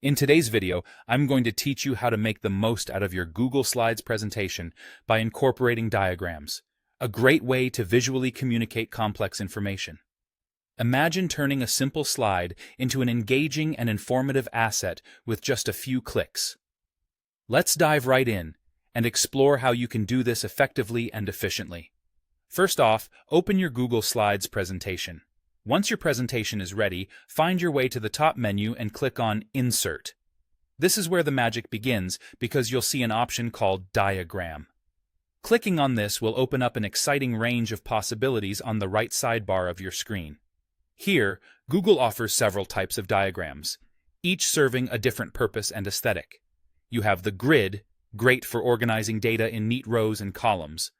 In today's video, I'm going to teach you how to make the most out of your Google Slides presentation by incorporating diagrams, a great way to visually communicate complex information. Imagine turning a simple slide into an engaging and informative asset with just a few clicks. Let's dive right in and explore how you can do this effectively and efficiently. First off, open your Google Slides presentation. Once your presentation is ready, find your way to the top menu and click on Insert. This is where the magic begins because you'll see an option called Diagram. Clicking on this will open up an exciting range of possibilities on the right sidebar of your screen. Here, Google offers several types of diagrams, each serving a different purpose and aesthetic. You have the grid, great for organizing data in neat rows and columns.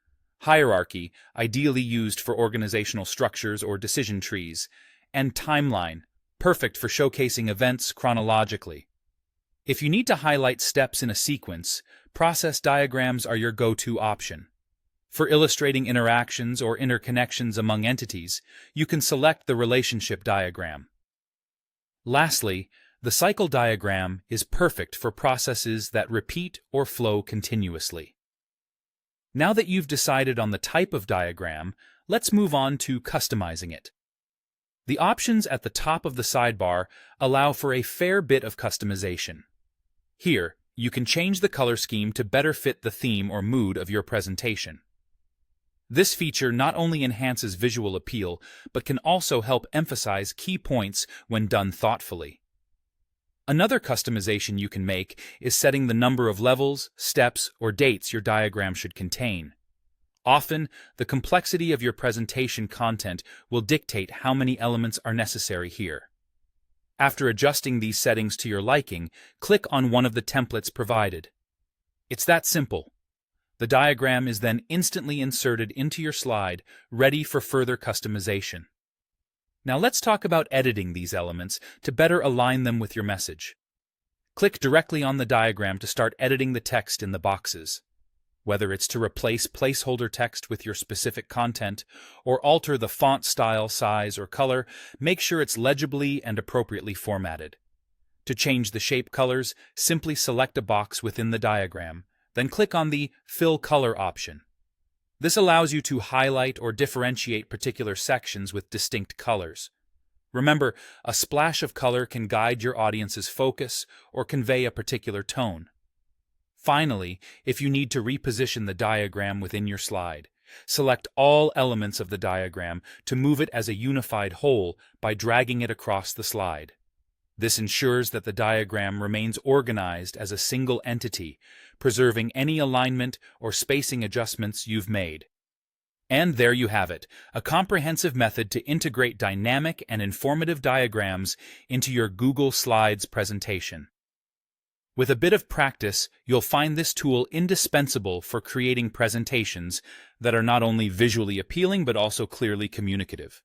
Hierarchy, ideally used for organizational structures or decision trees, and timeline, perfect for showcasing events chronologically. If you need to highlight steps in a sequence, process diagrams are your go-to option. For illustrating interactions or interconnections among entities, you can select the relationship diagram. Lastly, the cycle diagram is perfect for processes that repeat or flow continuously. Now that you've decided on the type of diagram, let's move on to customizing it. The options at the top of the sidebar allow for a fair bit of customization. Here, you can change the color scheme to better fit the theme or mood of your presentation. This feature not only enhances visual appeal, but can also help emphasize key points when done thoughtfully. Another customization you can make is setting the number of levels, steps, or dates your diagram should contain. Often, the complexity of your presentation content will dictate how many elements are necessary here. After adjusting these settings to your liking, click on one of the templates provided. It's that simple. The diagram is then instantly inserted into your slide, ready for further customization. Now let's talk about editing these elements to better align them with your message. Click directly on the diagram to start editing the text in the boxes. Whether it's to replace placeholder text with your specific content or alter the font style, size, or color, make sure it's legibly and appropriately formatted. To change the shape colors, simply select a box within the diagram, then click on the Fill Color option. This allows you to highlight or differentiate particular sections with distinct colors. Remember, a splash of color can guide your audience's focus or convey a particular tone. Finally, if you need to reposition the diagram within your slide, select all elements of the diagram to move it as a unified whole by dragging it across the slide. This ensures that the diagram remains organized as a single entity, preserving any alignment or spacing adjustments you've made. And there you have it, a comprehensive method to integrate dynamic and informative diagrams into your Google Slides presentation. With a bit of practice, you'll find this tool indispensable for creating presentations that are not only visually appealing but also clearly communicative.